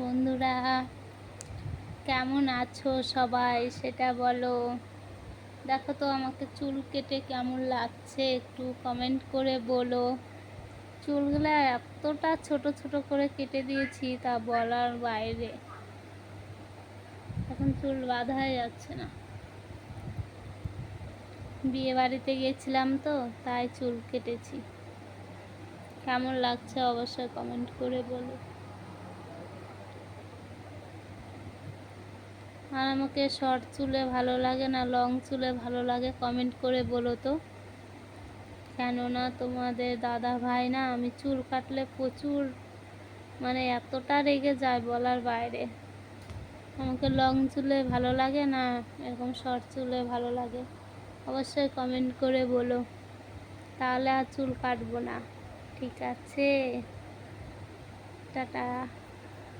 বন্ধুরা, কেমন আছো সবাই সেটা বলো। দেখো তো আমাকে চুল কেটে কেমন লাগছে, একটু কমেন্ট করে বলো। চুলগুলো এতটা ছোট ছোট করে কেটে দিয়েছি তা বলার বাইরে। এখন চুল বাঁধাই যাচ্ছে না। বিয়ে বাড়িতে গেছিলাম তো তাই চুল কেটেছি। কেমন লাগছে অবশ্যই কমেন্ট করে বলো। আর আমাকে শর্ট চুলে ভালো লাগে না লং চুলে ভালো লাগে, কমেন্ট করে বলো তো। কেননা তোমাদের দাদা ভাই না, আমি চুল কাটলে প্রচুর এতটা রেগে যায় বলার বাইরে। আমাকে লং চুলে ভালো লাগে না এরকম শর্ট চুলে ভালো লাগে, অবশ্যই কমেন্ট করে বলো। তাহলে আর চুল কাটবো না। ঠিক আছে, টাটা।